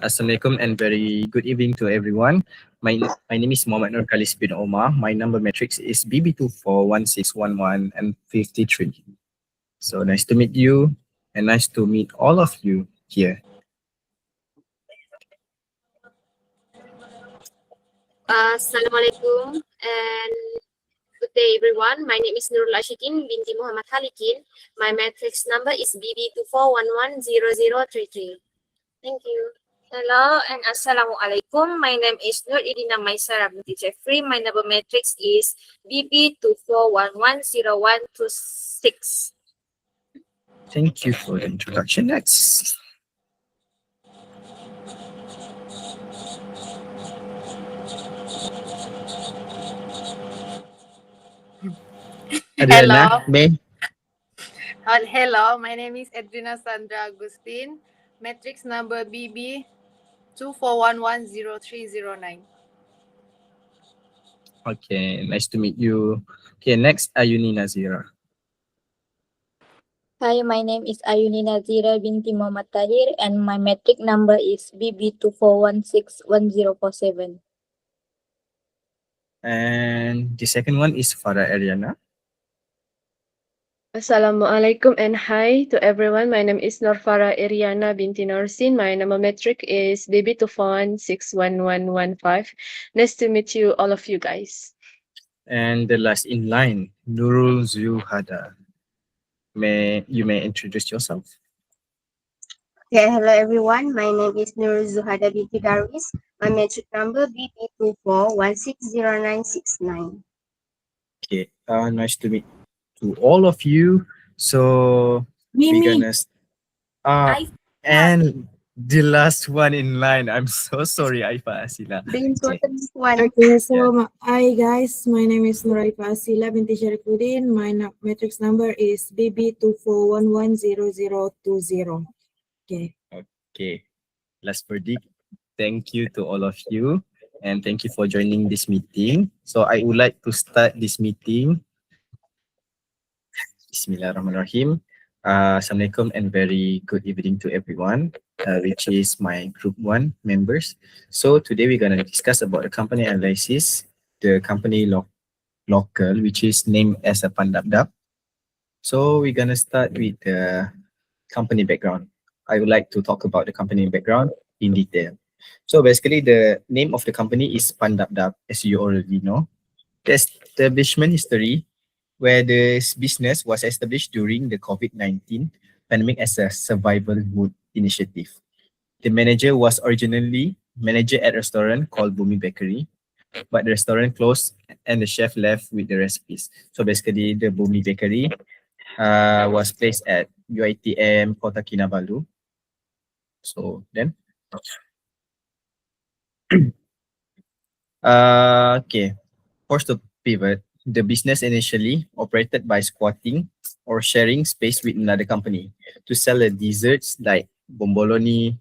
Assalamualaikum and very good evening to everyone. My name is Muhammad Nur Khalis bin Omar. My number matrix is BB241611 and 53. So nice to meet you and nice to meet all of you here. Assalamualaikum and good day everyone. My name is Nurul Ashikin binti Muhammad Halikin. My matrix number is BB24110033. Thank you. Hello and Assalamualaikum. My name is Nur Idina Maisara binti Jeffrey. My number matrix is BB24110126. Thank you for the introduction. Next. Adriana, May. Hello, my name is Edwina Sandra Agustin. Matrix number BB 24110309. Okay, nice to meet you. Okay, next Ayuni Nazira. Hi, my name is Ayuni Nazira binti Muhammad Tahir and my matric number is BB24161047. And the second one is Farah Ariana. Assalamualaikum and hi to everyone. My name is Norfara Iriana binti Norsin. My number metric is BB24161115. Nice to meet you, all of you guys. And the last in line, Nurul Zuhada. You may introduce yourself. Okay, hello everyone. My name is Nur Zuhada binti Darwis. My matric number BB24160969. Okay, nice to meet to all of you. So we're gonna and the last one in line. I'm so sorry, Aifa Asila. The important one. Okay, so hi guys, my name is Nuraifa Asila binti Sharifuddin. My matrix number is BB24110020. Okay. Okay. Last verdict. Thank you to all of you and thank you for joining this meeting. So I would like to start this meeting. Bismillahirrahmanirrahim. Assalamualaikum and very good evening to everyone, which is my group 1 members. So today we're going to discuss about the company analysis, the company local, which is named as a Pandapdap. So we're going to start with the company background. I would like to talk about the company background in detail. So basically the name of the company is Pandapdap, as you already know. The establishment history, where this business was established during the COVID-19 pandemic as a survival mode initiative. The manager was originally manager at a restaurant called Bumi Bakery, but the restaurant closed and the chef left with the recipes. So basically the Bumi Bakery was placed at UITM Kota Kinabalu. So then, okay, forced to pivot. The business initially operated by squatting or sharing space with another company to sell the desserts like bomboloni,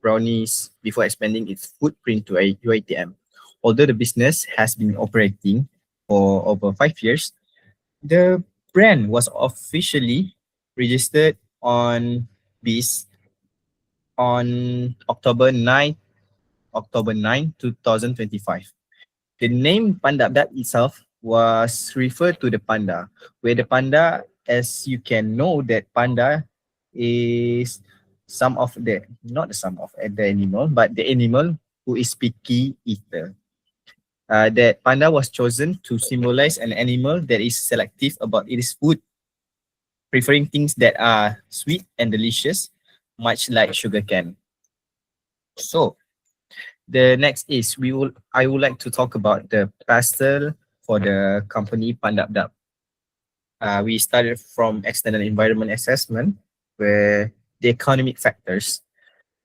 brownies before expanding its footprint to a UITM. Although the business has been operating for over 5 years, the brand was officially registered on BIS on October 9, 2025. The name Pandapdap itself was referred to the panda, where the panda, as you can know, that panda is not the sum of the animal, but the animal who is picky eater. That panda was chosen to symbolize an animal that is selective about its food, preferring things that are sweet and delicious, much like sugarcane. So the next is I would like to talk about the pastel for the company Pandapdap. We started from external environment assessment, where the economic factors.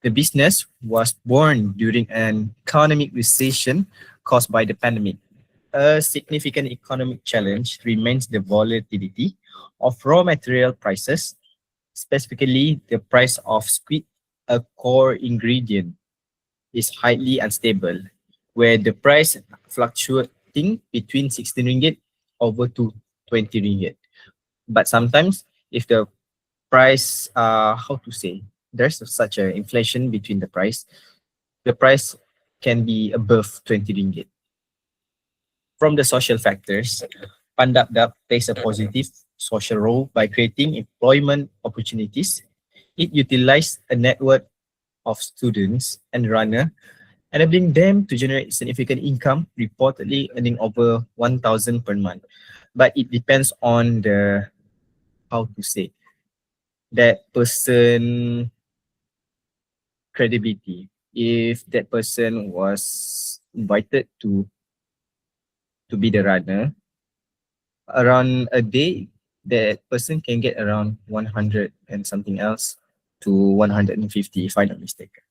The business was born during an economic recession caused by the pandemic. A significant economic challenge remains the volatility of raw material prices, specifically the price of squid, a core ingredient, is highly unstable, where the price fluctuating between 16 ringgit over to 20 ringgit. But sometimes if the price, there's such an inflation between the price can be above 20 ringgit. From the social factors, Pandapdap plays a positive social role by creating employment opportunities. It utilized a network of students and runners, enabling them to generate significant income, reportedly earning over 1,000 per month. But it depends on the, how to say, that person credibility. If that person was invited to be the runner, around a day, that person can get around 100 and something else to 150, if I'm not mistaken.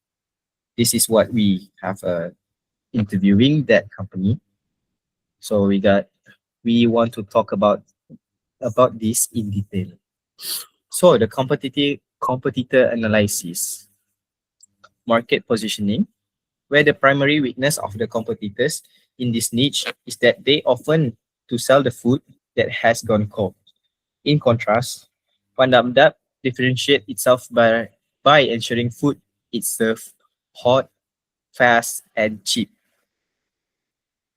This is what we have interviewing that company. So we want to talk about this in detail. So the competitor analysis, market positioning, where the primary weakness of the competitors in this niche is that they often to sell the food that has gone cold. In contrast, Pandapdap differentiate itself by ensuring food is served hot, fast, and cheap.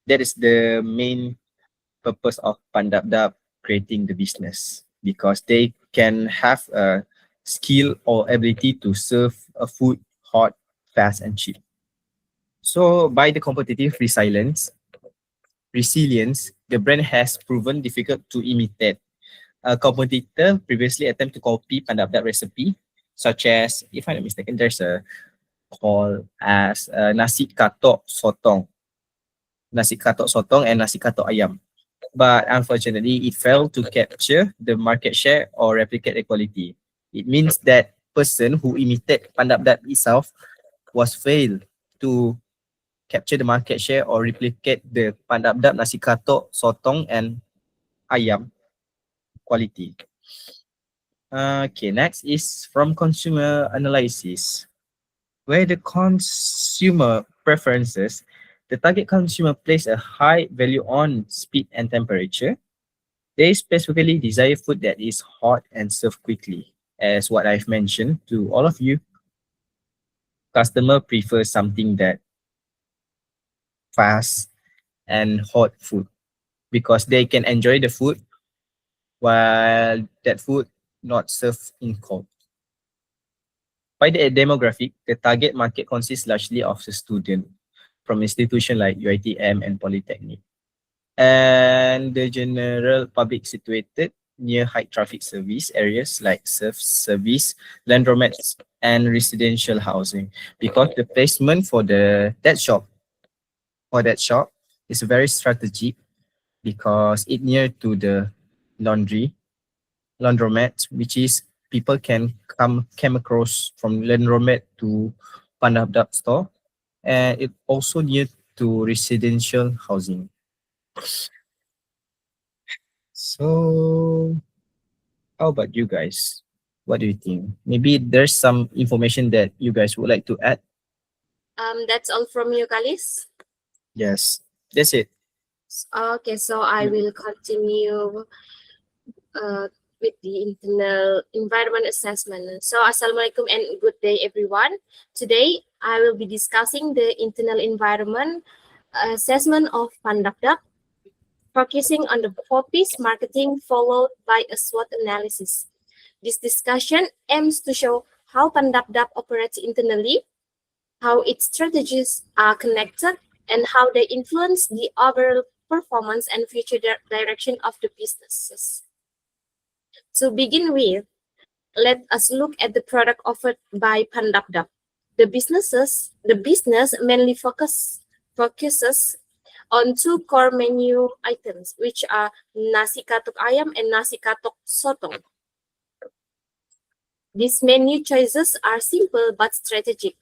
That is the main purpose of Pandapdap creating the business, because they can have a skill or ability to serve a food hot, fast, and cheap. So by the competitive resilience, the brand has proven difficult to imitate. A competitor previously attempted to copy Pandapdap recipe, such as, if I'm not mistaken, there's a call as nasi katok sotong. Nasi katok sotong and nasi katok ayam. But unfortunately, it failed to capture the market share or replicate the quality. It means that person who imitated Pandapdap itself was failed to capture the market share or replicate the Pandapdap nasi katok sotong and ayam quality. Okay, next is from consumer analysis, where the consumer preferences, the target consumer place a high value on speed and temperature. They specifically desire food that is hot and served quickly. As what I've mentioned to all of you, customer prefers something that fast and hot food, because they can enjoy the food while that food not served in cold. By the demographic, the target market consists largely of the student from institutions like UiTM and Polytechnic, and the general public situated near high traffic service areas like service, laundromats, and residential housing, because the placement for that shop is very strategic, because it near to the laundromat, which is people can come across from laundromat to Pandapdap store, and it also near to residential housing. So how about you guys? What do you think? Maybe there's some information that you guys would like to add. That's all from you, Kalis. Yes, that's it. Okay, so I will continue with the internal environment assessment. So Assalamualaikum and good day everyone. Today I will be discussing the internal environment assessment of Pandapdap, focusing on the 4Ps marketing followed by a SWOT analysis. This discussion aims to show how Pandapdap operates internally, how its strategies are connected, and how they influence the overall performance and future direction of the businesses. To begin with, let us look at the product offered by Pandapdap. The business mainly focuses on two core menu items, which are nasi katok ayam and nasi katok sotong. These menu choices are simple but strategic,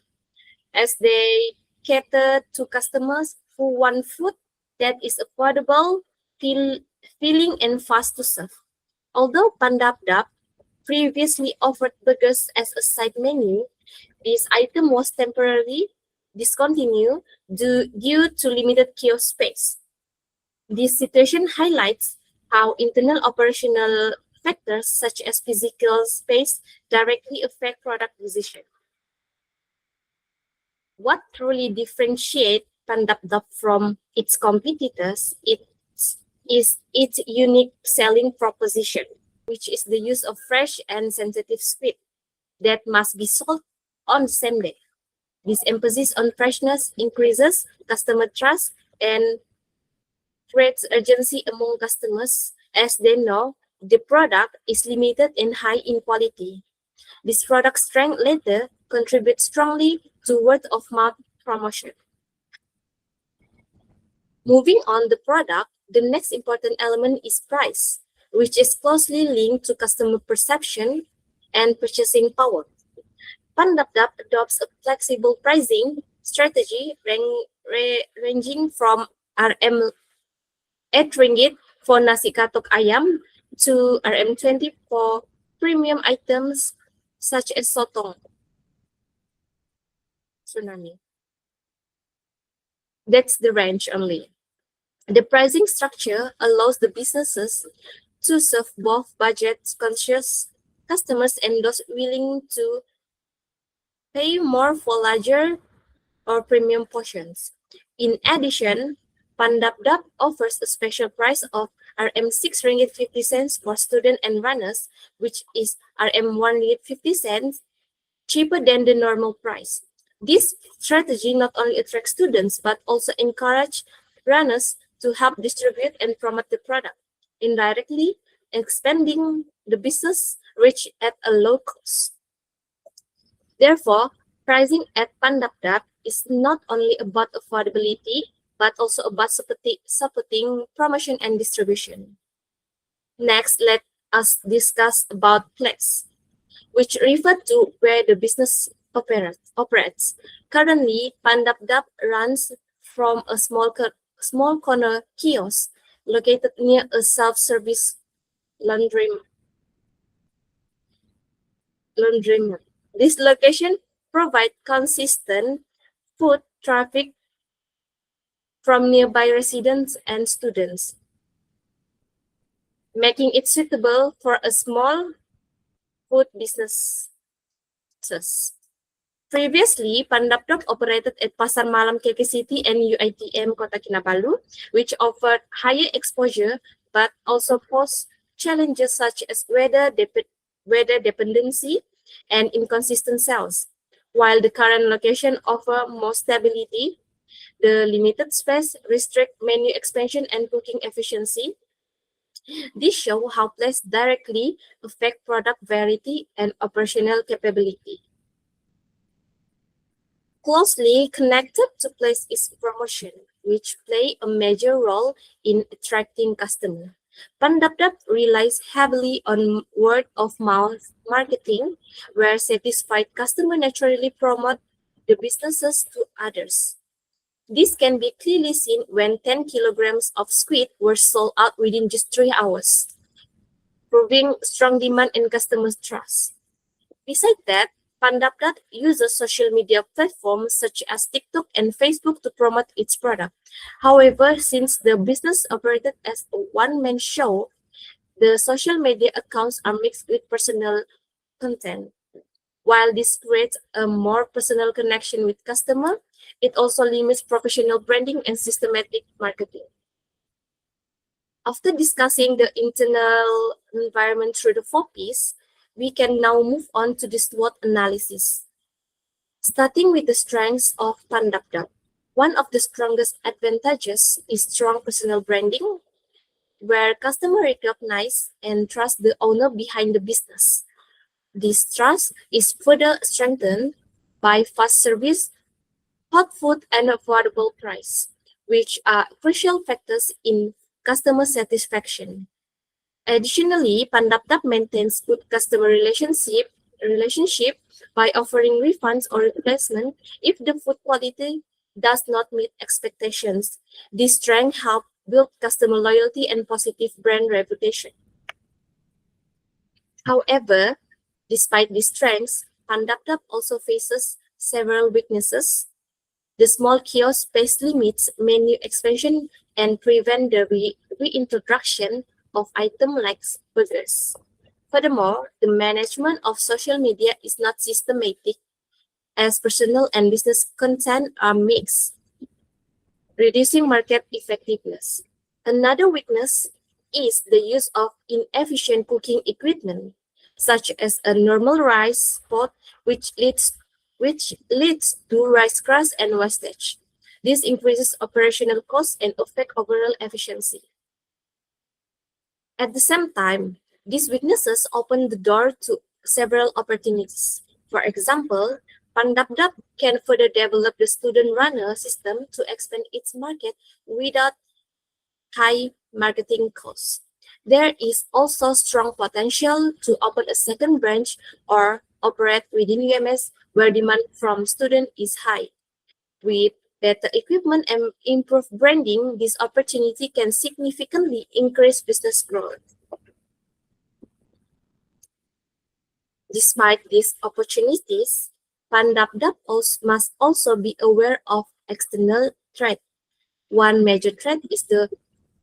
as they cater to customers who want food that is affordable, filling, and fast to serve. Although Pandapdap previously offered burgers as a side menu, this item was temporarily discontinued due to limited kiosk space. This situation highlights how internal operational factors such as physical space directly affect product decision. What truly differentiates Pandapdap from its competitors is its unique selling proposition, which is the use of fresh and sensitive squid that must be sold on the same day. This emphasis on freshness increases customer trust and creates urgency among customers as they know the product is limited and high in quality. This product strength later contributes strongly to word of mouth promotion. Moving on the product, the next important element is price, which is closely linked to customer perception and purchasing power. Pandapdap adopts a flexible pricing strategy ranging from RM 8 ringgit for nasi katok ayam to RM 20 for premium items such as sotong. Tsunami. That's the range only. The pricing structure allows the businesses to serve both budget-conscious customers and those willing to pay more for larger or premium portions. In addition, Pandapdap offers a special price of RM 6 ringgit 50 cents for student and runners, which is RM 1 ringgit 50 cents cheaper than the normal price. This strategy not only attracts students but also encourage runners to help distribute and promote the product, indirectly expanding the business reach at a low cost. Therefore, pricing at Pandapdap is not only about affordability, but also about supporting promotion and distribution. Next, let us discuss about place, which refer to where the business operates. Currently, Pandapdap runs from a small corner kiosk located near a self-service laundromat. This location provides consistent foot traffic from nearby residents and students, making it suitable for a small food businesses. Previously, Pandapdap operated at Pasar Malam KK City and UITM Kota Kinabalu, which offered higher exposure but also posed challenges such as weather dependency and inconsistent sales. While the current location offers more stability, the limited space restricts menu expansion and cooking efficiency. This shows how place directly affect product variety and operational capability. Closely connected to place is promotion, which play a major role in attracting customers. Pandapdap relies heavily on word-of-mouth marketing, where satisfied customers naturally promote the businesses to others. This can be clearly seen when 10 kilograms of squid were sold out within just 3 hours, proving strong demand and customer trust. Besides that, Pandapdap uses social media platforms such as TikTok and Facebook to promote its product. However, since the business operated as a one-man show, the social media accounts are mixed with personal content. While this creates a more personal connection with customer, it also limits professional branding and systematic marketing. After discussing the internal environment through the 4 Ps, we can now move on to the SWOT analysis. Starting with the strengths of Pandapdap, one of the strongest advantages is strong personal branding, where customers recognize and trust the owner behind the business. This trust is further strengthened by fast service, hot food, and affordable price, which are crucial factors in customer satisfaction. Additionally, Pandapdap maintains good customer relationship by offering refunds or replacement if the food quality does not meet expectations. This strength helps build customer loyalty and positive brand reputation. However, despite these strengths, Pandapdap also faces several weaknesses. The small kiosk space limits menu expansion and prevent the reintroduction of items like burgers. Furthermore, the management of social media is not systematic, as personal and business content are mixed, reducing market effectiveness. Another weakness is the use of inefficient cooking equipment, such as a normal rice pot, which leads to rice crush and wastage. This increases operational costs and affect overall efficiency. At the same time, these weaknesses open the door to several opportunities. For example, Pandapdap can further develop the student runner system to expand its market without high marketing costs. There is also strong potential to open a second branch or operate within UMS where demand from students is high. With better equipment and improved branding, this opportunity can significantly increase business growth. Despite these opportunities, Pandapdap must also be aware of external threats. One major threat is the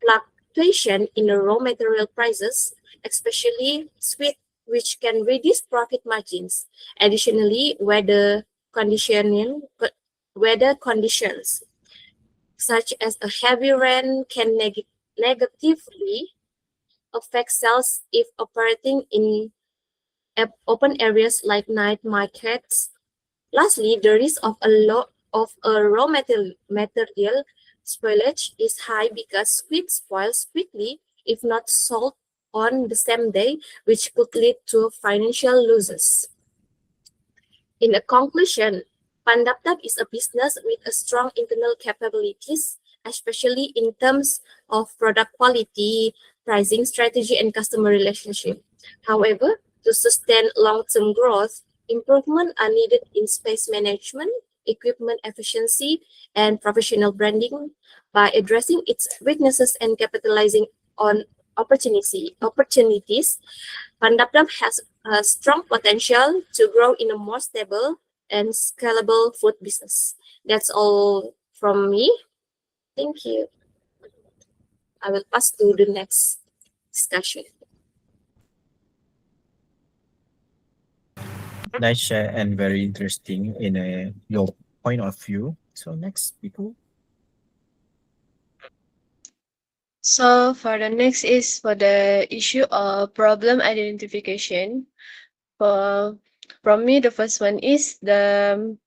fluctuation in the raw material prices, especially sweet, which can reduce profit margins. Additionally, weather conditions such as a heavy rain can negatively affect sales if operating in open areas like night markets. Lastly, the risk of a raw material spoilage is high because squid spoils quickly if not sold on the same day, which could lead to financial losses. In a conclusion, Pandapdap is a business with a strong internal capabilities, especially in terms of product quality, pricing strategy, and customer relationship. However, to sustain long-term growth, improvement are needed in space management, equipment efficiency, and professional branding. By addressing its weaknesses and capitalizing on opportunities, Pandapdap has a strong potential to grow in a more stable and scalable food business. That's all from me. Thank you. I will pass to the next discussion. Nice share and very interesting in your point of view. So next, people. So for the next is for the issue of problem identification. For from me, the first one is the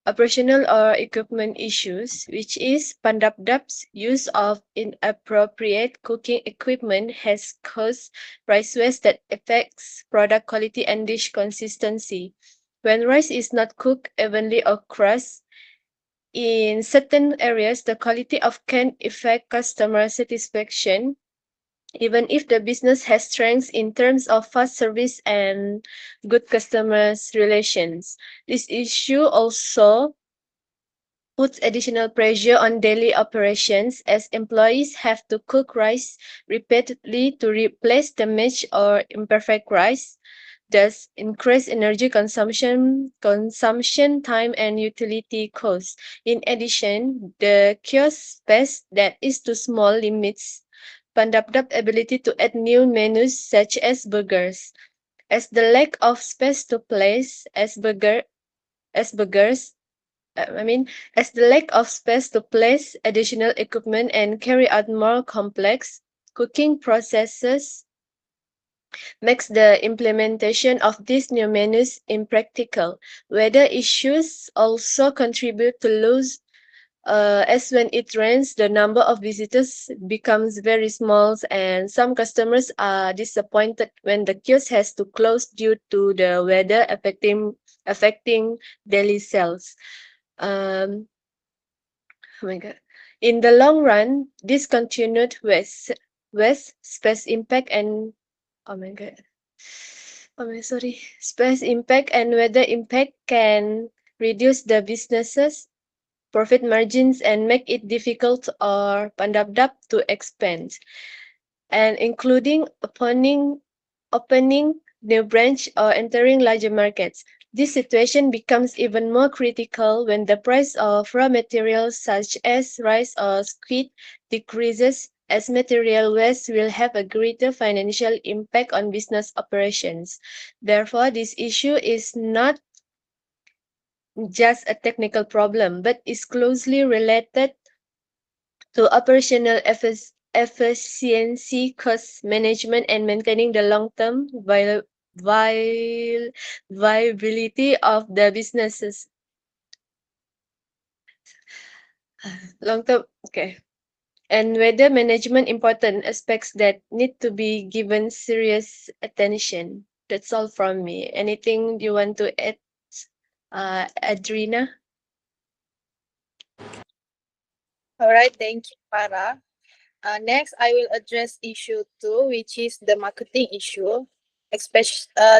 operational or equipment issues, which is Pandapdap's use of inappropriate cooking equipment has caused rice waste that affects product quality and dish consistency. When rice is not cooked evenly or crushed, in certain areas, the quality of can affect customer satisfaction, even if the business has strengths in terms of fast service and good customer relations. This issue also puts additional pressure on daily operations as employees have to cook rice repeatedly to replace damaged or imperfect rice, thus increase energy consumption time and utility costs. In addition, the kiosk space that is too small limits Pandapdap ability to add new menus such as burgers. As the lack of space to place as burgers as the lack of space to place additional equipment and carry out more complex cooking processes makes the implementation of these new menus impractical. Weather issues also contribute to loss, as when it rains, the number of visitors becomes very small, and some customers are disappointed when the kiosk has to close due to the weather affecting daily sales. Oh my god. In the long run, this continued waste space impact and oh my god. Oh my sorry. Space impact and weather impact can reduce the businesses profit margins and make it difficult or Pandapdap to expand, and including opening new branch or entering larger markets. This situation becomes even more critical when the price of raw materials such as rice or squid decreases as material waste will have a greater financial impact on business operations. Therefore, this issue is not just a technical problem, but is closely related to operational efficiency, cost management, and maintaining the long-term viability of the businesses. Long-term, okay. And whether management important aspects that need to be given serious attention. That's all from me. Anything you want to add, Adrina? All right, thank you, Farah. Next, I will address issue 2, which is the marketing issue.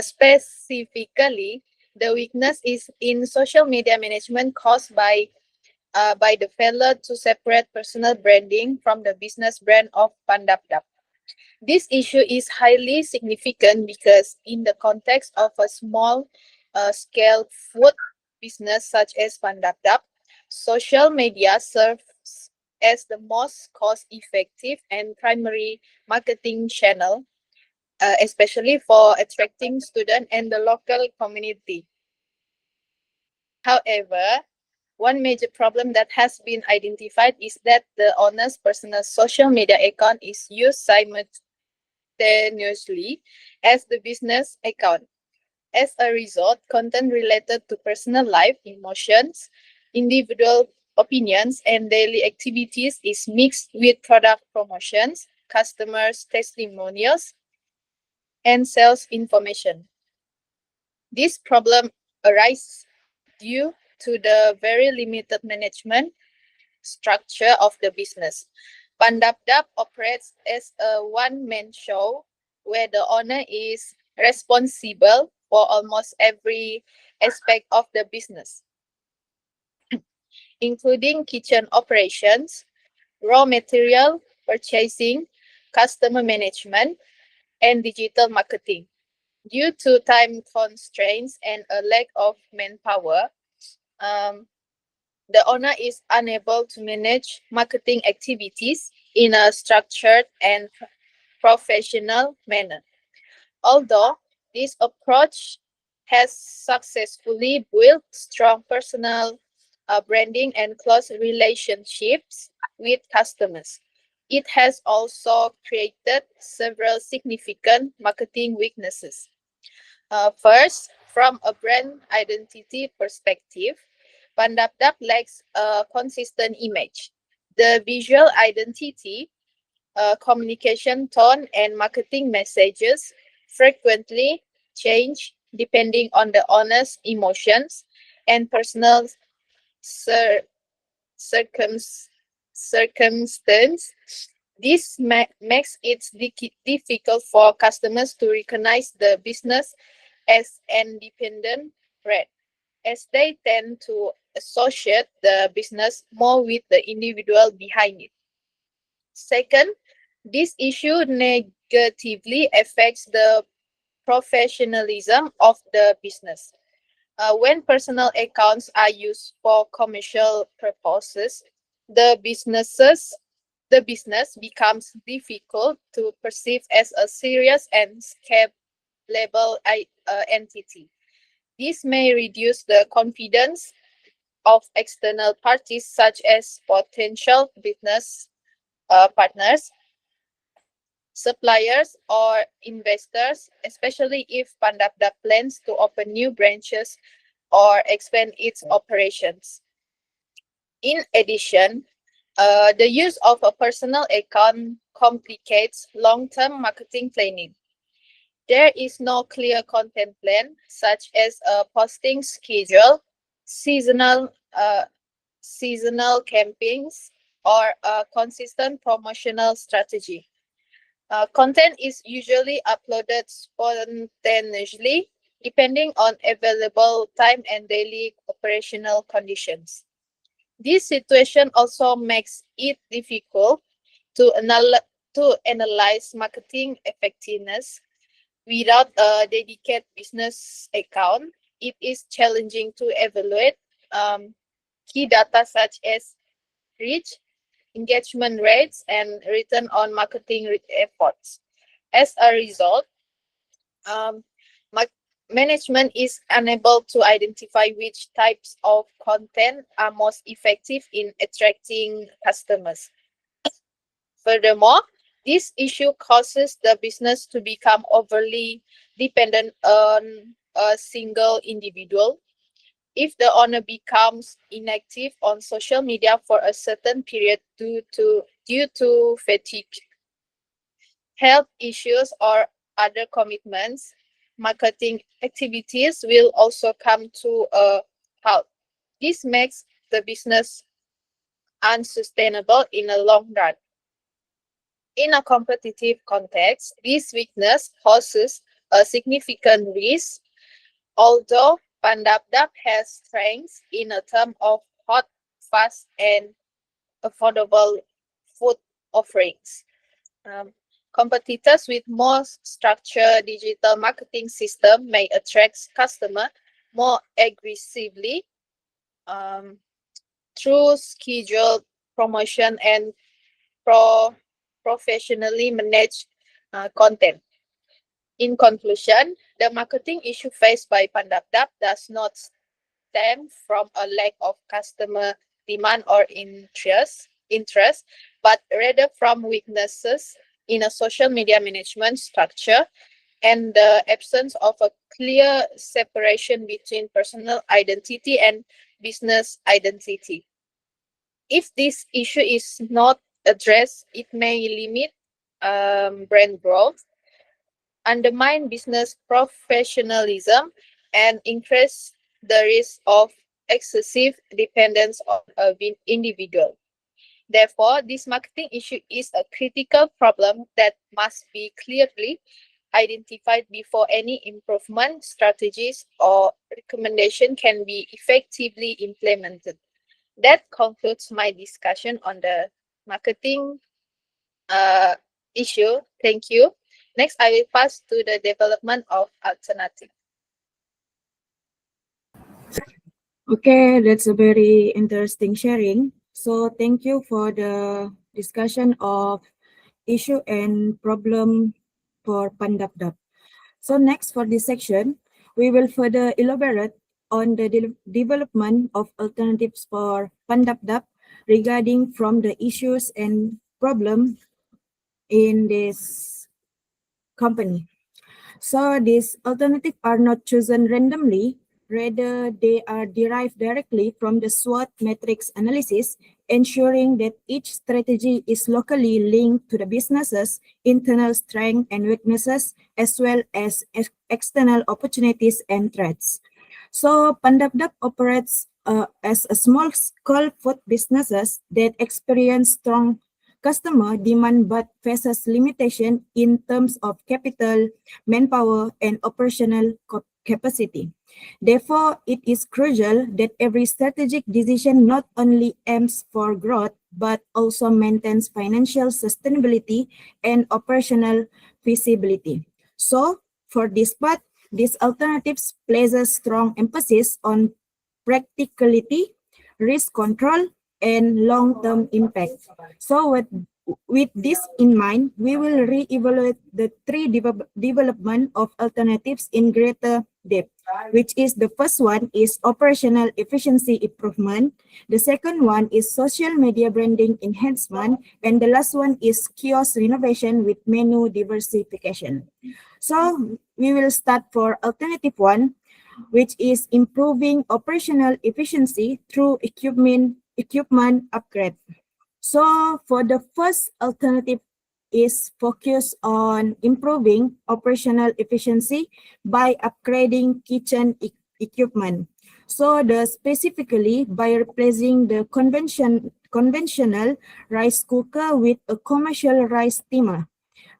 Specifically, the weakness is in social media management caused by the failure to separate personal branding from the business brand of Pandapdap. This issue is highly significant because in the context of a small scale food business such as Pandapdap, social media serves as the most cost-effective and primary marketing channel, especially for attracting students and the local community. However, one major problem that has been identified is that the owner's personal social media account is used simultaneously as the business account. As a result, content related to personal life, emotions, individual opinions, and daily activities is mixed with product promotions, customers' testimonials, and sales information. This problem arises due to the very limited management structure of the business. Pandapdap operates as a one-man show where the owner is responsible for almost every aspect of the business, including kitchen operations, raw material purchasing, customer management, and digital marketing. Due to time constraints and a lack of manpower, the owner is unable to manage marketing activities in a structured and professional manner. Although this approach has successfully built strong personal branding and close relationships with customers, it has also created several significant marketing weaknesses. First, from a brand identity perspective, Pandapdap lacks a consistent image. The visual identity, communication tone, and marketing messages frequently change depending on the owner's emotions and personal circumstance. This makes it difficult for customers to recognize the business as an independent brand, as they tend to associate the business more with the individual behind it. Second, this issue negatively affects the professionalism of the business. When personal accounts are used for commercial purposes, the business becomes difficult to perceive as a serious and scalable entity. This may reduce the confidence of external parties such as potential business partners, suppliers, or investors, especially if Pandapdap plans to open new branches or expand its operations. In addition, the use of a personal account complicates long-term marketing planning. There is no clear content plan, such as a posting schedule, seasonal campaigns, or a consistent promotional strategy. Content is usually uploaded spontaneously, depending on available time and daily operational conditions. This situation also makes it difficult to analyze marketing effectiveness. Without a dedicated business account, it is challenging to evaluate key data such as reach, engagement rates, and return on marketing efforts. As a result, management is unable to identify which types of content are most effective in attracting customers. Furthermore, this issue causes the business to become overly dependent on a single individual. If the owner becomes inactive on social media for a certain period due to fatigue, health issues, or other commitments, marketing activities will also come to a halt. This makes the business unsustainable in the long run. In a competitive context, this weakness poses a significant risk. Although Pandapdap has strengths in a term of hot, fast, and affordable food offerings, competitors with more structured digital marketing system may attract customers more aggressively through scheduled promotion and professionally managed content. In conclusion, the marketing issue faced by Pandapdap does not stem from a lack of customer demand or interest, but rather from weaknesses in a social media management structure and the absence of a clear separation between personal identity and business identity. If this issue is not addressed, it may limit brand growth, undermine business professionalism, and increase the risk of excessive dependence on an individual. Therefore, this marketing issue is a critical problem that must be clearly identified before any improvement strategies or recommendation can be effectively implemented. That concludes my discussion on the marketing issue. Thank you. Next, I will pass to the development of alternative. Okay, that's a very interesting sharing. So thank you for the discussion of issue and problem for Pandapdap. So next for this section, we will further elaborate on the development of alternatives for Pandapdap regarding from the issues and problem in this company. So these alternatives are not chosen randomly, rather they are derived directly from the SWOT matrix analysis, ensuring that each strategy is locally linked to the business's internal strengths and weaknesses, as well as external opportunities and threats. So Pandapdap operates as a small-scale food businesses that experience strong customer demand but faces limitation in terms of capital, manpower, and operational capacity. Therefore, it is crucial that every strategic decision not only aims for growth but also maintains financial sustainability and operational feasibility. So, for this part, these alternatives places strong emphasis on practicality, risk control, and long-term impact. So with this in mind, we will re-evaluate the three development of alternatives in greater depth, which is the first one is operational efficiency improvement, the second one is social media branding enhancement, and the last one is kiosk renovation with menu diversification. So we will start for alternative one, which is improving operational efficiency through equipment upgrade. So for the first alternative is focused on improving operational efficiency by upgrading kitchen equipment. So specifically by replacing the conventional rice cooker with a commercial rice steamer.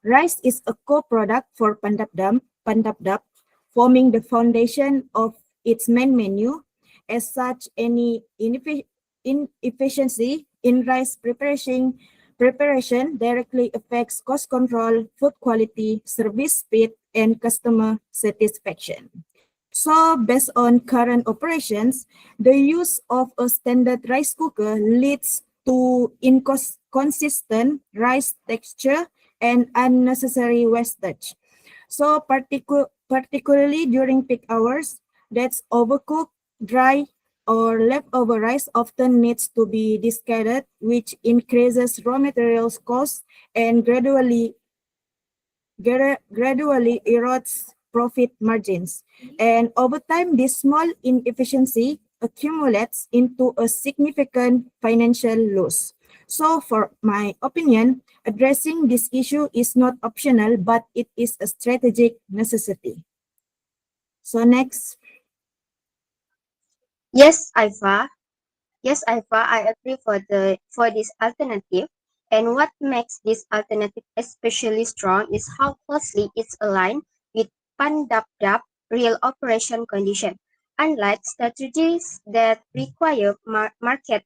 Rice is a co-product for Pandapdap, forming the foundation of its main menu. As such, any inefficiency in rice preparation directly affects cost control, food quality, service speed, and customer satisfaction. So based on current operations, the use of a standard rice cooker leads to consistent rice texture and unnecessary wastage. So particularly during peak hours, that's overcooked, dry, or leftover rice often needs to be discarded, which increases raw materials costs and gradually erodes profit margins. And over time, this small inefficiency accumulates into a significant financial loss. So for my opinion, addressing this issue is not optional, but it is a strategic necessity. So next, Yes, Ifa. Yes, Ifa, I agree for this alternative. And what makes this alternative especially strong is how closely it's aligned with Pandapdap real operation condition. Unlike strategies that require market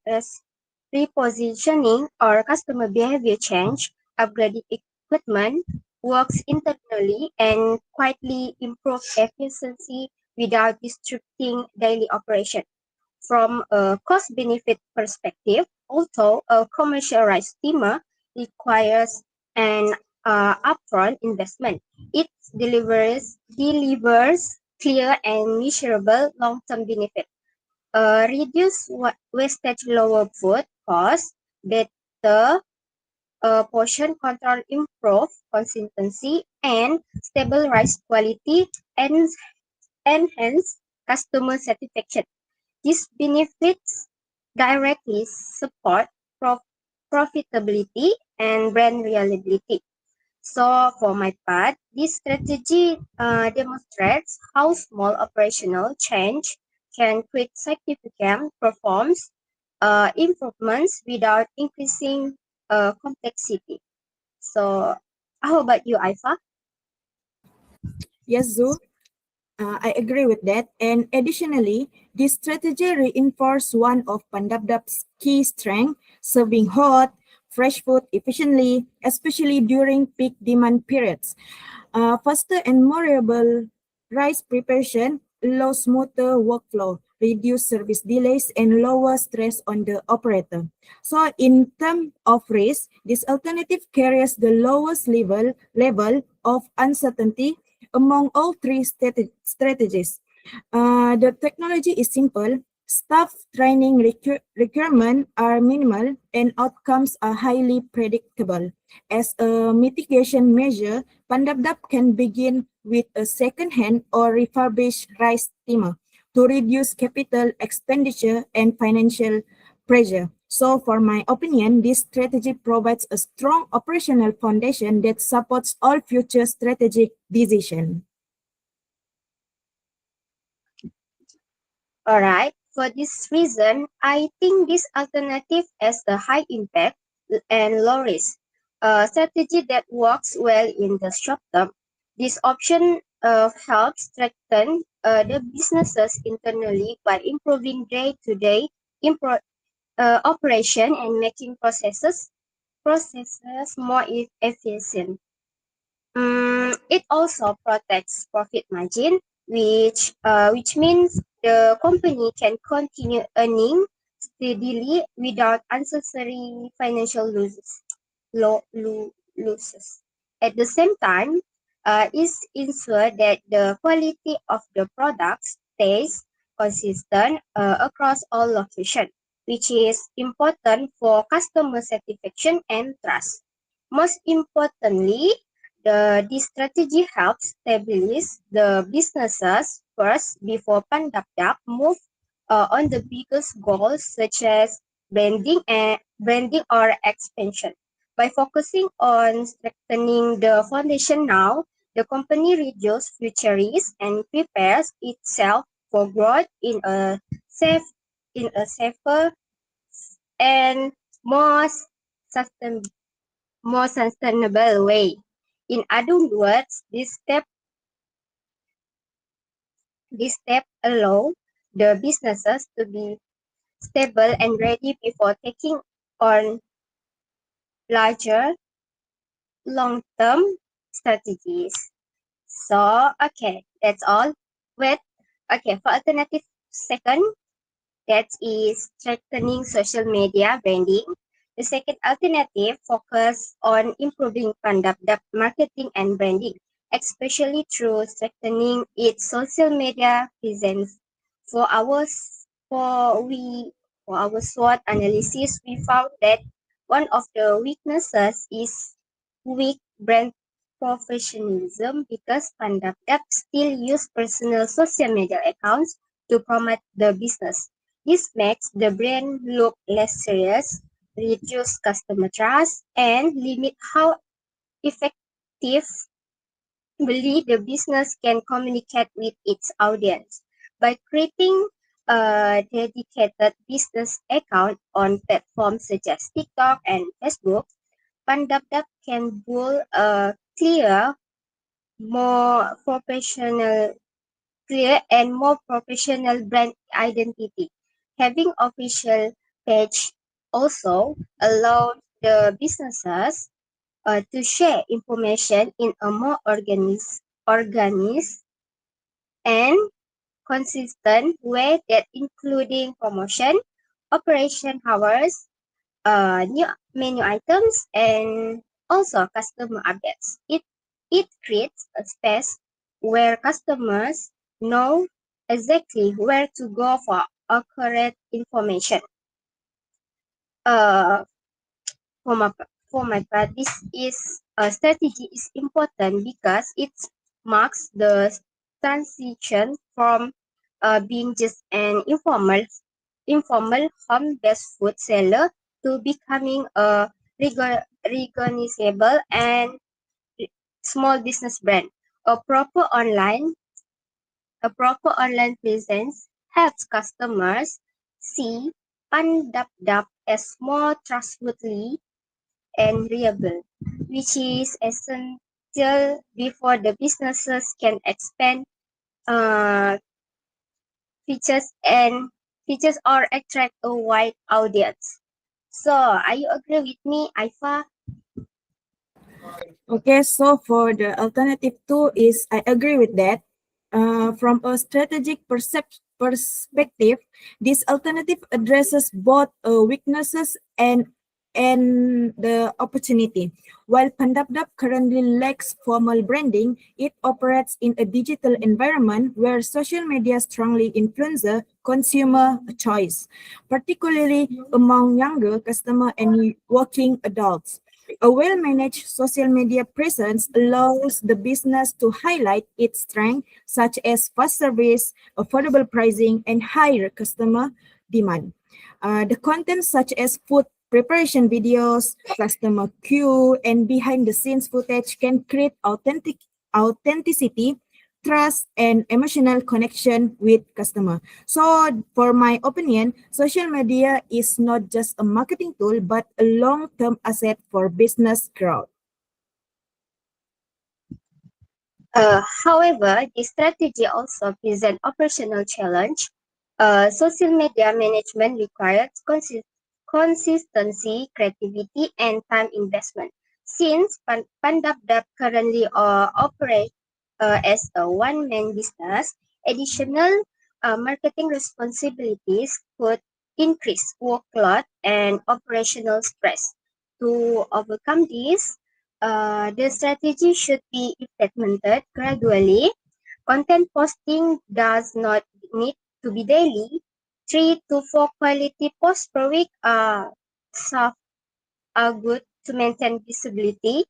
repositioning or customer behavior change, upgrading equipment works internally and quietly improve efficiency without disrupting daily operation. From a cost-benefit perspective, although a commercial rice steamer requires an upfront investment, it delivers clear and measurable long-term benefit. Reduce wastage, lower food costs, better portion control, improve consistency, and stable rice quality, and enhance customer satisfaction. These benefits directly support profitability and brand reliability. So, for my part, this strategy demonstrates how small operational change can create significant performance improvements without increasing complexity. So, how about you, Aifa? yes, Zu, I agree with that. And additionally, this strategy reinforces one of Pandapdap's key strengths, serving hot, fresh food efficiently, especially during peak demand periods. Faster and more reliable rice preparation allows smoother workflow, reduce service delays, and lower stress on the operator. So in terms of risk, this alternative carries the lowest level of uncertainty among all three strategies. The technology is simple, staff training requirements are minimal, and outcomes are highly predictable. As a mitigation measure, Pandapdap can begin with a second-hand or refurbished rice steamer to reduce capital expenditure and financial pressure. So for my opinion, this strategy provides a strong operational foundation that supports all future strategic decisions. All right. For this reason, I think this alternative has a high impact and low risk. A strategy that works well in the short term. This option helps strengthen the businesses internally by improving day-to-day operation and making processes more efficient. It also protects profit margin, which means the company can continue earning steadily without unnecessary financial losses. At the same time, is ensure that the quality of the products stays consistent across all locations, which is important for customer satisfaction and trust. Most importantly, this strategy helps stabilize the businesses first before Pandapdap move on the biggest goals such as branding or expansion. By focusing on strengthening the foundation now, the company reduces future risks and prepares itself for growth safe in a safer and more sustain, more sustainable way. In other words, this step allow the businesses to be stable and ready before taking on larger long-term strategies. So, okay, that's all. With okay, for alternative second, that is strengthening social media branding. The second alternative focus on improving Pandapdap marketing and branding, especially through strengthening its social media presence. For our for our SWOT analysis, we found that one of the weaknesses is weak brand professionalism because Pandapdap still use personal social media accounts to promote the business. This makes the brand look less serious, reduce customer trust, and limit how effectively the business can communicate with its audience. By creating a dedicated business account on platforms such as TikTok and Facebook, Pandapdap can build a more professional, clear and more professional brand identity. Having official page also allows the businesses to share information in a more organized and consistent way that including promotion, operation hours, new menu items, and also customer updates. It creates a space where customers know exactly where to go for accurate information. Uh, for my for my part, this is strategy is important because it marks the transition from being just an informal home-based food seller to becoming a recognizable and small business brand. A proper online a proper online presence helps customers see Pandapdap as more trustworthy and reliable, which is essential before the businesses can expand uh, features or attract a wide audience. So, are you agree with me, Aifa? Okay, so for the alternative two is I agree with that. From a strategic perspective, this alternative addresses both weaknesses and the opportunity. While Pandapdap currently lacks formal branding, it operates in a digital environment where social media strongly influences consumer choice, particularly among younger customer and working adults. A well-managed social media presence allows the business to highlight its strengths such as fast service, affordable pricing, and higher customer demand. The content such as food preparation videos, customer queue, and behind-the-scenes footage can create authenticity, trust, and emotional connection with customer. So for my opinion, social media is not just a marketing tool, but a long-term asset for business growth. However, this strategy also presents operational challenge. Social media management requires consistency, creativity, and time investment. Since Pandapdap currently operates as a one-man business, additional marketing responsibilities could increase workload and operational stress. To overcome this, the strategy should be implemented gradually. Content posting does not need to be daily. 3 to 4 quality posts per week are good to maintain visibility.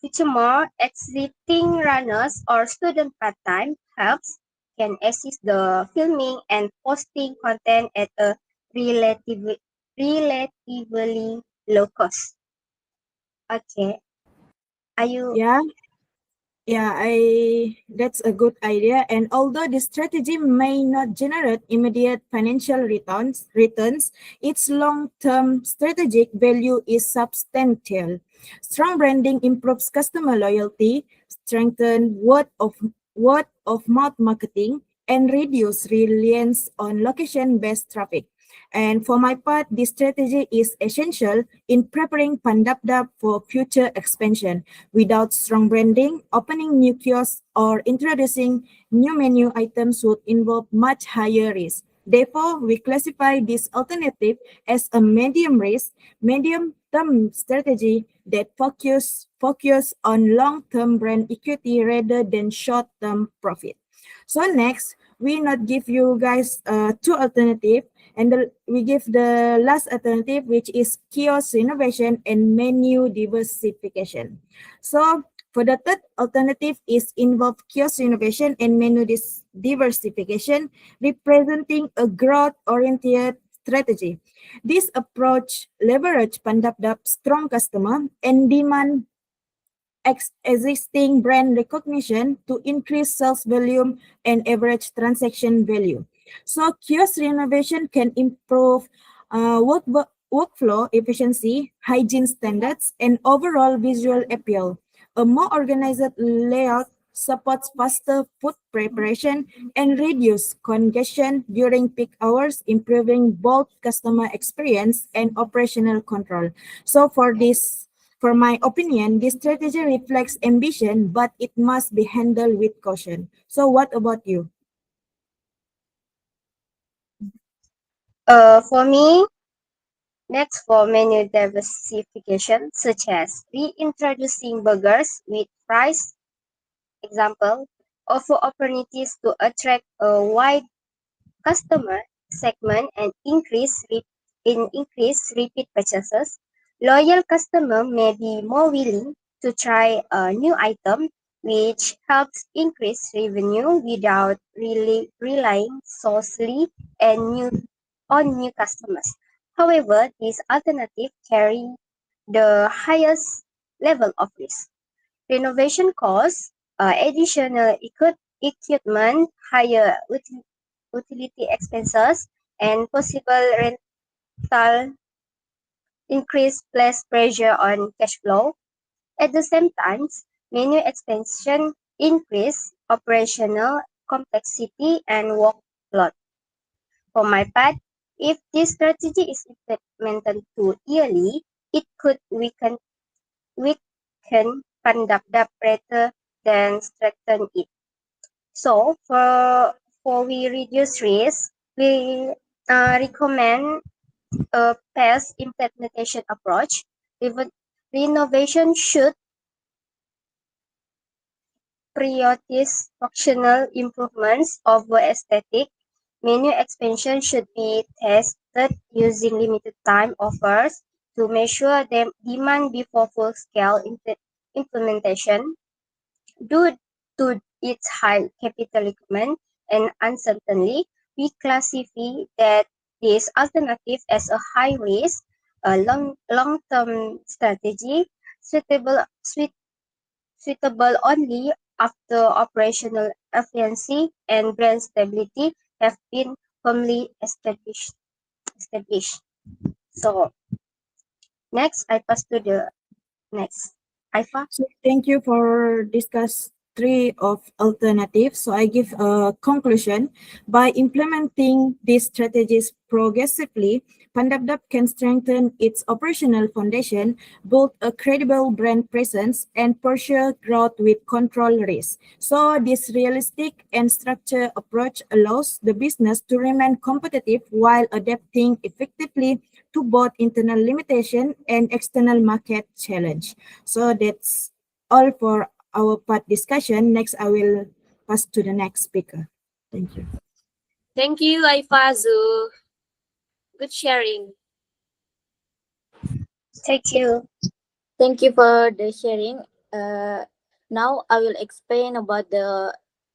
Furthermore, exiting runners or student part-time helps can assist the filming and posting content at a relatively low cost. Okay. Are you Yeah, that's a good idea. And although this strategy may not generate immediate financial returns, its long-term strategic value is substantial. Strong branding improves customer loyalty, strengthen word of mouth marketing, and reduce reliance on location-based traffic. And for my part, this strategy is essential in preparing Pandapdap for future expansion. Without strong branding, opening new kiosks or introducing new menu items would involve much higher risk. Therefore, we classify this alternative as a medium risk, medium term strategy that focus on long-term brand equity rather than short-term profit. So next, we not give you guys two alternative, and we give the last alternative, which is kiosk renovation and menu diversification. So for the third alternative is involve kiosk renovation and menu diversification, representing a growth-oriented strategy. This approach leverage Pandapdap's strong customer and demand existing brand recognition to increase sales volume and average transaction value. So kiosk renovation can improve workflow efficiency, hygiene standards, and overall visual appeal. A more organized layout supports faster food preparation and reduce congestion during peak hours, improving both customer experience and operational control. So for my opinion, this strategy reflects ambition, but it must be handled with caution. So what about you? For me, next for menu diversification, such as reintroducing burgers with fries, example, offer opportunities to attract a wide customer segment and increase repeat purchases. Loyal customer may be more willing to try a new item, which helps increase revenue without really relying solely on new customers. However, these alternatives carry the highest level of risk. Renovation costs, additional equipment, higher utility expenses, and possible rental increase place pressure on cash flow. At the same time, menu expansion increase operational complexity and workload. For my part, if this strategy is implemented too early, it could weaken Pandapdap rather than strengthen it. So for we reduce risk, we recommend a phased implementation approach. Renovation should prioritize functional improvements over aesthetic. Menu expansion should be tested using limited time offers to measure demand before full-scale implementation. Due to its high capital requirement and uncertainty, we classify that this alternative as a high risk, a long-term strategy suitable only after operational efficiency and brand stability have been firmly established. So next, I pass to the next. Aifa. So thank you for discuss three of alternatives. So I give a conclusion. By implementing these strategies progressively, Pandapdap can strengthen its operational foundation, build a credible brand presence, and pursue growth with control risk. So this realistic and structured approach allows the business to remain competitive while adapting effectively to both internal limitation and external market challenge. So that's all for our part discussion. Next, I will pass to the next speaker. Thank you. Thank you, Aifazu. Good sharing. Thank you. Thank you for the sharing. Now I will explain about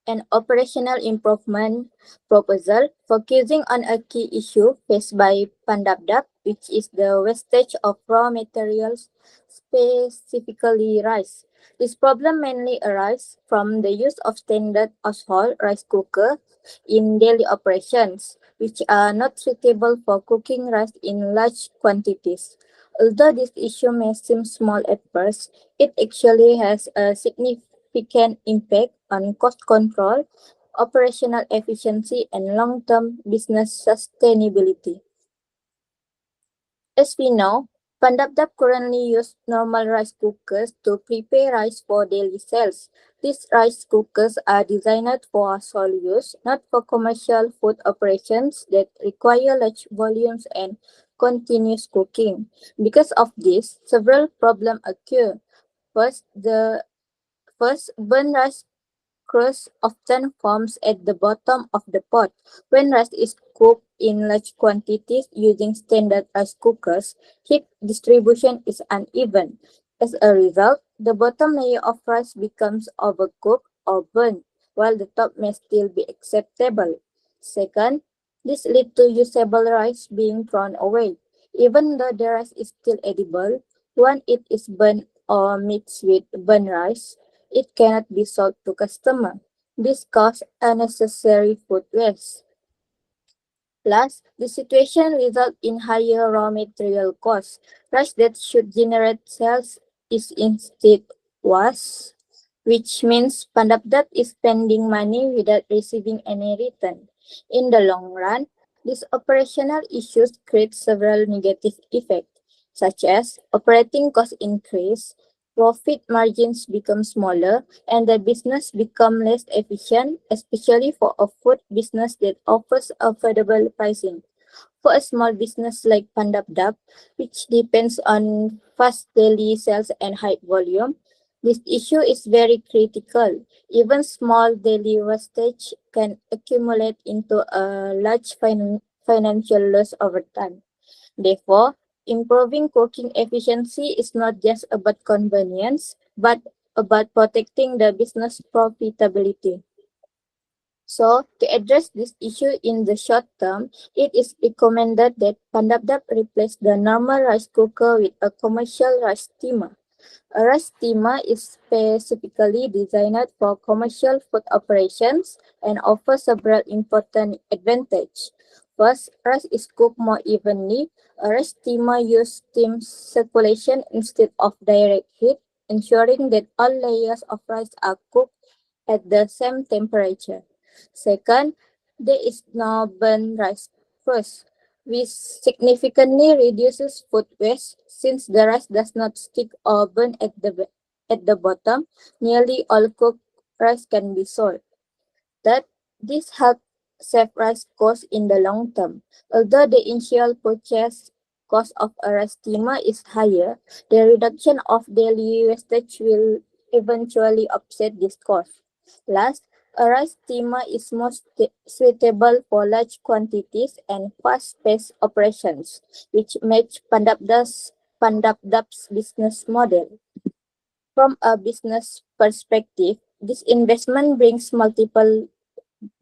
an operational improvement proposal focusing on a key issue faced by Pandapdap, which is the wastage of raw materials, specifically rice. This problem mainly arises from the use of standard household rice cooker in daily operations, which are not suitable for cooking rice in large quantities. Although this issue may seem small at first, it actually has a significant impact on cost control, operational efficiency, and long-term business sustainability. As we know, Pandapdap currently use normal rice cookers to prepare rice for daily sales. These rice cookers are designed for sole use, not for commercial food operations that require large volumes and continuous cooking. Because of this, several problems occur. First, burnt rice crust often forms at the bottom of the pot. When rice is cooked in large quantities using standard rice cookers, heat distribution is uneven. As a result, the bottom layer of rice becomes overcooked or burnt, while the top may still be acceptable. Second, this leads to usable rice being thrown away. Even though the rice is still edible, when it is burnt or mixed with burnt rice, it cannot be sold to customer. This causes unnecessary food waste. Plus, the situation results in higher raw material costs. Rice that should generate sales is instead was, which means Pandapdap is spending money without receiving any return. In the long run, these operational issues create several negative effects, such as operating cost increase, profit margins become smaller, and the business become less efficient, especially for a food business that offers affordable pricing. For a small business like Pandapdap, which depends on fast daily sales and high volume, this issue is very critical. Even small daily wastage can accumulate into a large financial loss over time. Therefore, improving cooking efficiency is not just about convenience, but about protecting the business profitability. So, to address this issue in the short term, it is recommended that Pandapdap replace the normal rice cooker with a commercial rice steamer. A rice steamer is specifically designed for commercial food operations and offers several important advantages. First, rice is cooked more evenly. A rice steamer uses steam circulation instead of direct heat, ensuring that all layers of rice are cooked at the same temperature. Second, there is no burnt rice crust, which significantly reduces food waste since the rice does not stick or burn at the bottom. Nearly all cooked rice can be sold. That this helps save rice costs in the long term. Although the initial purchase cost of a rice steamer is higher, the reduction of daily wastage will eventually offset this cost. Last, a rice steamer is most suitable for large quantities and fast-paced operations, which match Pandapdap's business model. From a business perspective, this investment brings multiple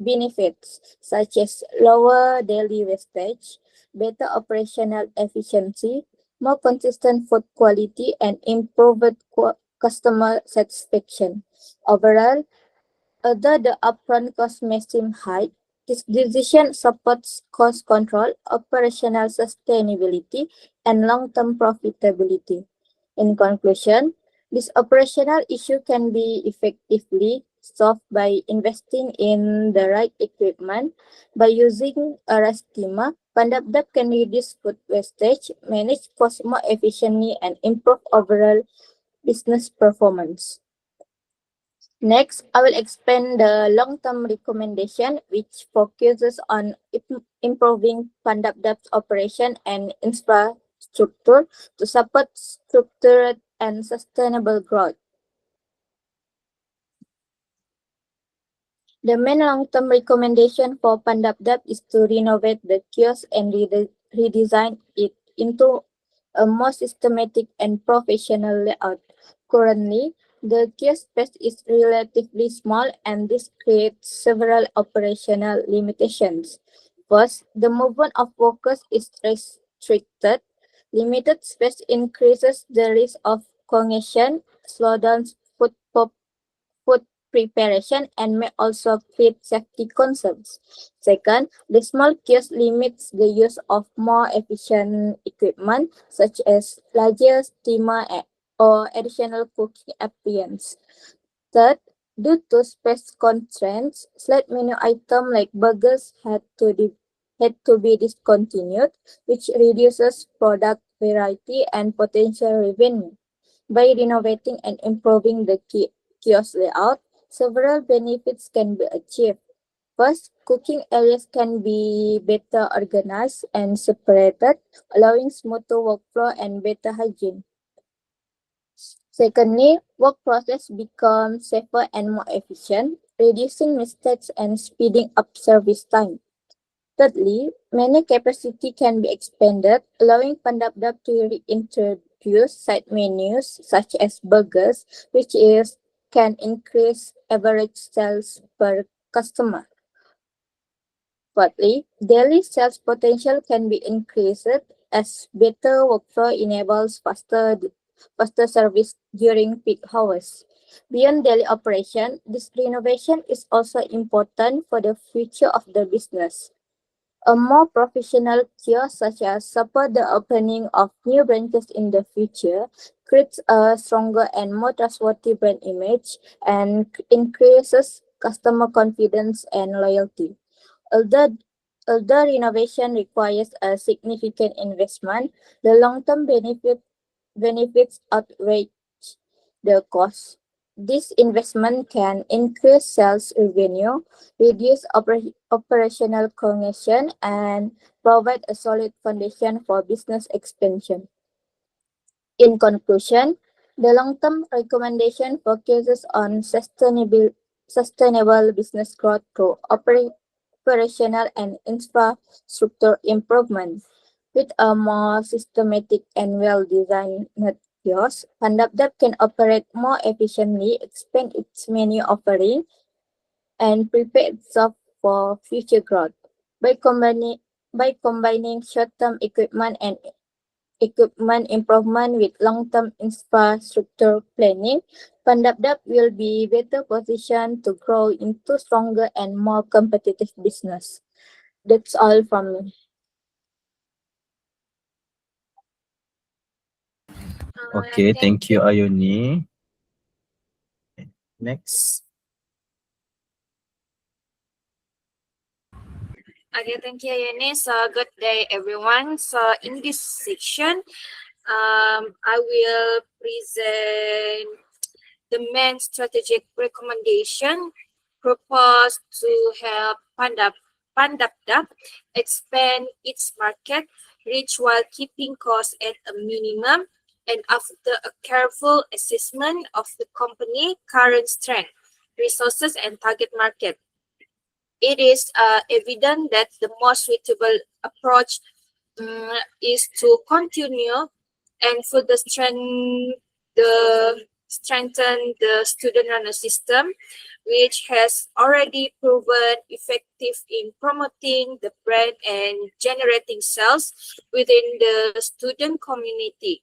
benefits such as lower daily wastage, better operational efficiency, more consistent food quality, and improved customer satisfaction. Overall, although the upfront cost may seem high, this decision supports cost control, operational sustainability, and long-term profitability. In conclusion, this operational issue can be effectively solved by investing in the right equipment. By using a rice steamer, Pandapdap can reduce food wastage, manage costs more efficiently, and improve overall business performance. Next, I will explain the long-term recommendation, which focuses on improving Pandapdap's operation and infrastructure to support structured and sustainable growth. The main long-term recommendation for Pandapdap is to renovate the kiosk and redesign it into a more systematic and professional layout. Currently, the kiosk space is relatively small and this creates several operational limitations. First, the movement of workers is restricted. Limited space increases the risk of congestion, slowdowns food preparation, and may also create safety concerns. Second, the small kiosk limits the use of more efficient equipment such as larger steamer or additional cooking appliances. Third, due to space constraints, select menu items like burgers had to be discontinued, which reduces product variety and potential revenue. By renovating and improving the kiosk layout, several benefits can be achieved. First, cooking areas can be better organized and separated, allowing smoother workflow and better hygiene. Secondly, work process becomes safer and more efficient, reducing mistakes and speeding up service time. Thirdly, menu capacity can be expanded, allowing Pandapdap to reintroduce side menus such as burgers, can increase average sales per customer. Fourthly, daily sales potential can be increased as better workflow enables faster service during peak hours. Beyond daily operation, this renovation is also important for the future of the business. A more professional kiosk such as support the opening of new branches in the future, creates a stronger and more trustworthy brand image, and increases customer confidence and loyalty. Although, although renovation requires a significant investment, the long-term benefits outweigh the cost. This investment can increase sales revenue, reduce operational congestion, and provide a solid foundation for business expansion. In conclusion, the long-term recommendation focuses on sustainable business growth through operational and infrastructure improvement. With a more systematic and well-designed kiosk, Pandapdap can operate more efficiently, expand its menu offering, and prepare itself for future growth. By combining short-term equipment improvement with long-term infrastructure planning, Pandapdap will be better positioned to grow into stronger and more competitive business. That's all from me. Okay, thank you, Ayuni. Next. Okay, thank you, Ayuni. So, good day, everyone. So, in this section, I will present the main strategic recommendation proposed to help Pandapdap expand its market reach while keeping costs at a minimum, and after a careful assessment of the company current strength, resources, and target market. It is evident that the most suitable approach is to continue and further strengthen the student runner system, which has already proven effective in promoting the brand and generating sales within the student community.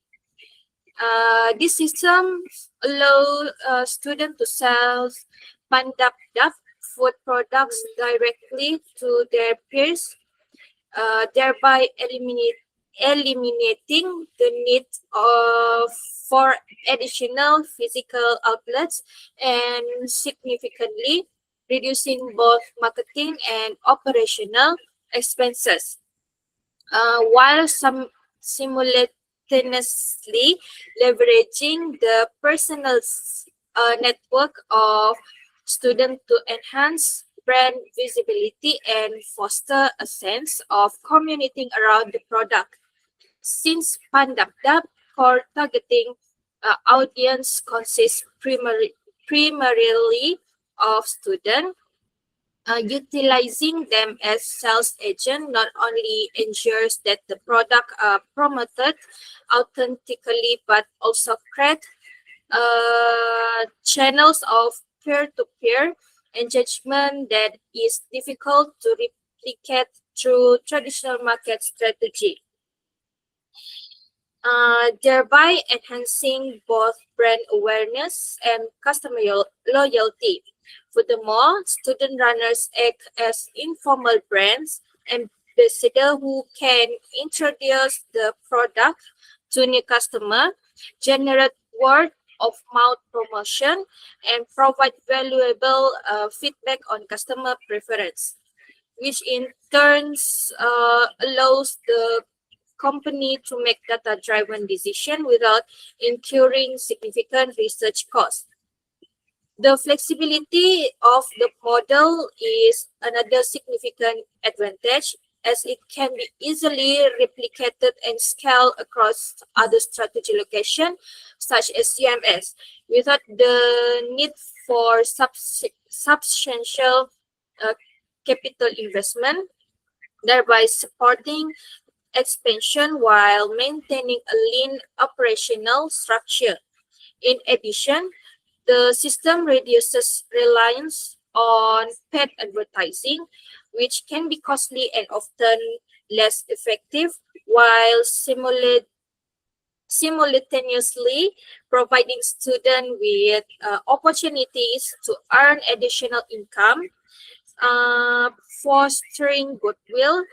This system allows students to sell Pandapdap food products directly to their peers, thereby eliminating the need for additional physical outlets and significantly reducing both marketing and operational expenses. While simultaneously leveraging the personal network of students to enhance brand visibility and foster a sense of community around the product. Since Pandapdap core targeting audience consists primarily of students, utilizing them as sales agent not only ensures that the product are promoted authentically but also create channels of peer-to-peer engagement that is difficult to replicate through traditional market strategy, thereby enhancing both brand awareness and customer loyalty. Furthermore, student runners act as informal brands ambassadors who can introduce the product to new customers, generate word of mouth promotion, and provide valuable feedback on customer preference, which in turn allows the company to make data-driven decisions without incurring significant research costs. The flexibility of the model is another significant advantage, as it can be easily replicated and scaled across other strategy locations, such as CMS, without the need for substantial capital investment, thereby supporting expansion while maintaining a lean operational structure. In addition, the system reduces reliance on paid advertising, which can be costly and often less effective, while simultaneously providing students with opportunities to earn additional income, fostering goodwill,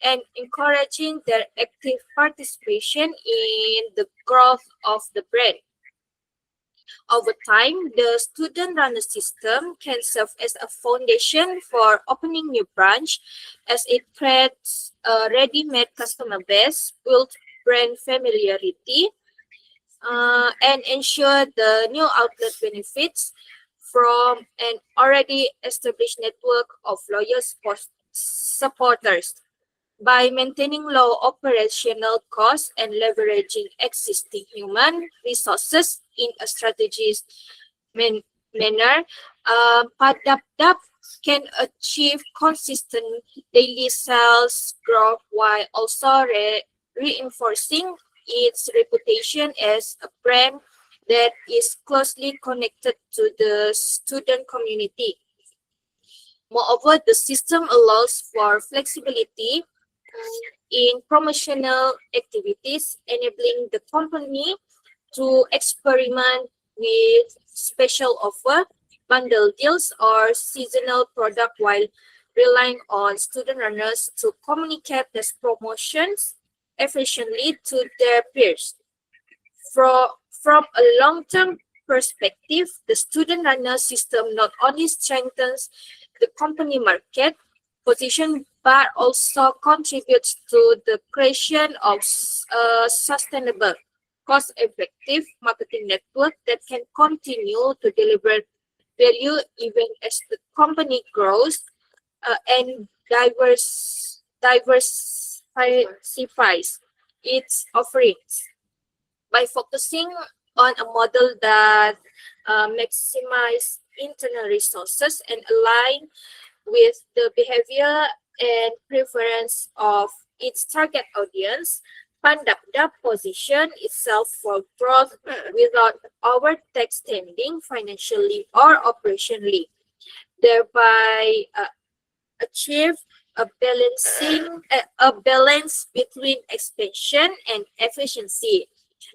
and encouraging their active participation in the growth of the brand. Over time, the student runner system can serve as a foundation for opening new branch, as it creates a ready-made customer base, builds brand familiarity, and ensure the new outlet benefits from an already established network of loyal supporters. By maintaining low operational costs and leveraging existing human resources in a strategic manner, Padapdap can achieve consistent daily sales growth while also reinforcing its reputation as a brand that is closely connected to the student community. Moreover, the system allows for flexibility in promotional activities, enabling the company to experiment with special offer, bundle deals, or seasonal product while relying on student runners to communicate these promotions efficiently to their peers. From a long-term perspective, the student runner system not only strengthens the company market position, but also contributes to the creation of a sustainable, cost-effective marketing network that can continue to deliver value even as the company grows and diversifies its offerings. By focusing on a model that maximizes internal resources and align with the behavior and preference of its target audience, Pandapdap position itself for growth without overextending financially or operationally, thereby achieve a balance between expansion and efficiency.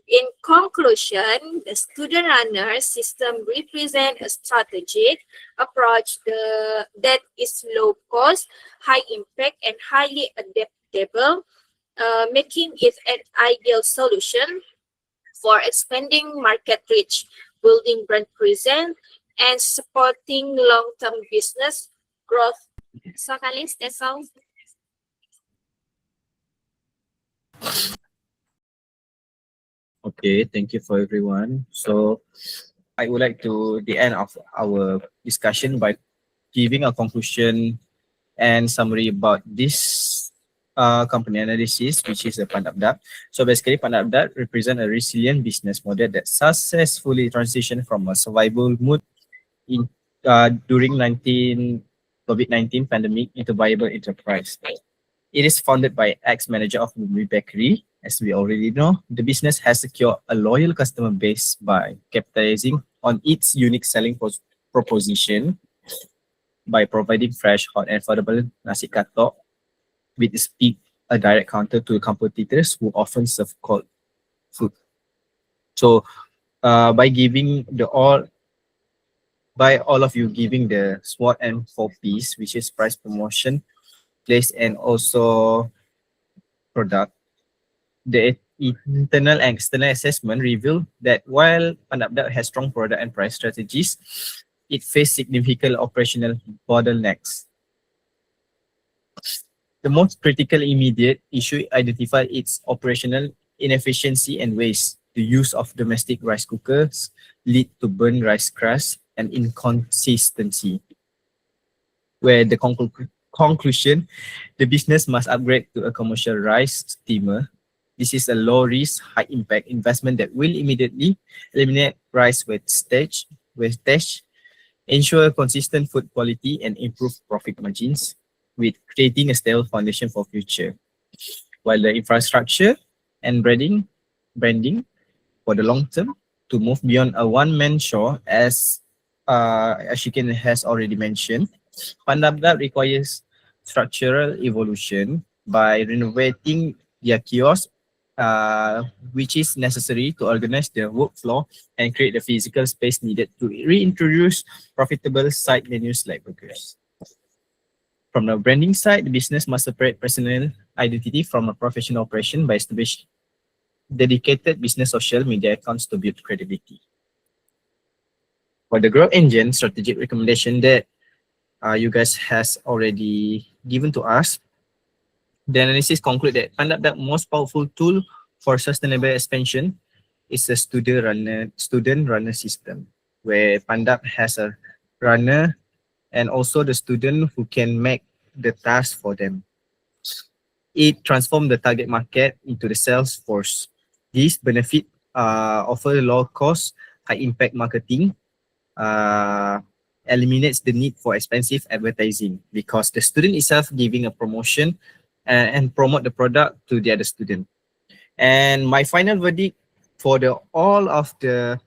In conclusion, the student runner system represents a strategic approach that is low cost, high impact, and highly adaptable, making it an ideal solution for expanding market reach, building brand presence, and supporting long-term business growth. So, Kalis, that's all. Okay, thank you for everyone. So I would like to the end of our discussion by giving a conclusion and summary about this company analysis, which is the Pandapdap. So basically, Pandapdap represent a resilient business model that successfully transitioned from a survival mode in during COVID-19 pandemic into viable enterprise. It is founded by ex-manager of Mumbai Bakery. As we already know, the business has secured a loyal customer base by capitalizing on its unique selling proposition by providing fresh, hot, and affordable nasi katok with speed, a direct counter to competitors who often serve cold food. So, by all of you giving the SWOT and 4Ps, which is price, promotion, place, and also product, the internal and external assessment revealed that while Pandapdap has strong product and price strategies, it faced significant operational bottlenecks. The most critical immediate issue identified is operational inefficiency and waste. The use of domestic rice cookers lead to burnt rice crust and inconsistency. Where the conclusion, the business must upgrade to a commercial rice steamer. This is a low risk, high impact investment that will immediately eliminate rice wastage, ensure consistent food quality and improve profit margins, with creating a stable foundation for future. While the infrastructure and branding for the long term to move beyond a one-man show, as Ashikin has already mentioned, Pandabdab requires structural evolution by renovating their kiosk, which is necessary to organize their workflow and create the physical space needed to reintroduce profitable side menus like burgers. From the branding side, the business must separate personal identity from a professional operation by establishing dedicated business social media accounts to build credibility. For the growth engine strategic recommendation that you guys has already given to us, the analysis conclude that Pandabdab most powerful tool for sustainable expansion is a student runner system, where Pandab has a runner and also the student who can make the task for them. It transforms the target market into the sales force. This benefit offer low cost, high impact marketing, eliminates the need for expensive advertising because the student itself giving a promotion and promote the product to the other student. And my final verdict for all of the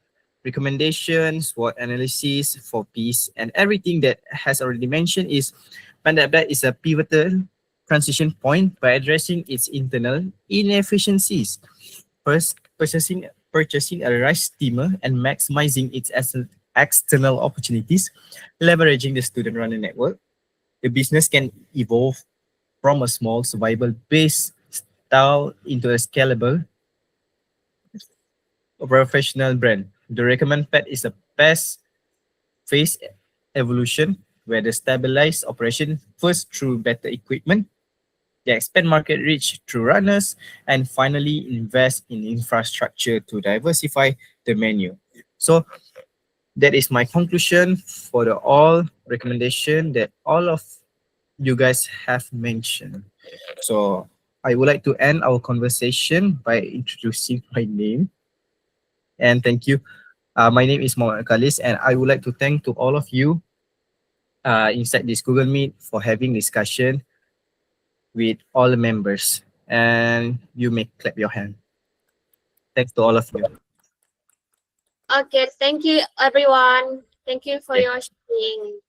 recommendations, SWOT analysis for peace and everything that has already mentioned is Pandabdab is a pivotal transition point by addressing its internal inefficiencies. First, purchasing a rice steamer and maximizing its external opportunities, leveraging the student runner network. The business can evolve from a small survival-based style into a scalable professional brand. The recommend pad is a best phase evolution where the stabilize operation first through better equipment, they expand market reach through runners, and finally invest in infrastructure to diversify the menu. So that is my conclusion for the all recommendation that all of you guys have mentioned. So I would like to end our conversation by introducing my name. And thank you. My name is Mohammad Khalis, and I would like to thank to all of you inside this Google Meet for having discussion with all the members. And you may clap your hand. Thanks to all of you. Okay, thank you everyone. Thank you for Okay. your sharing.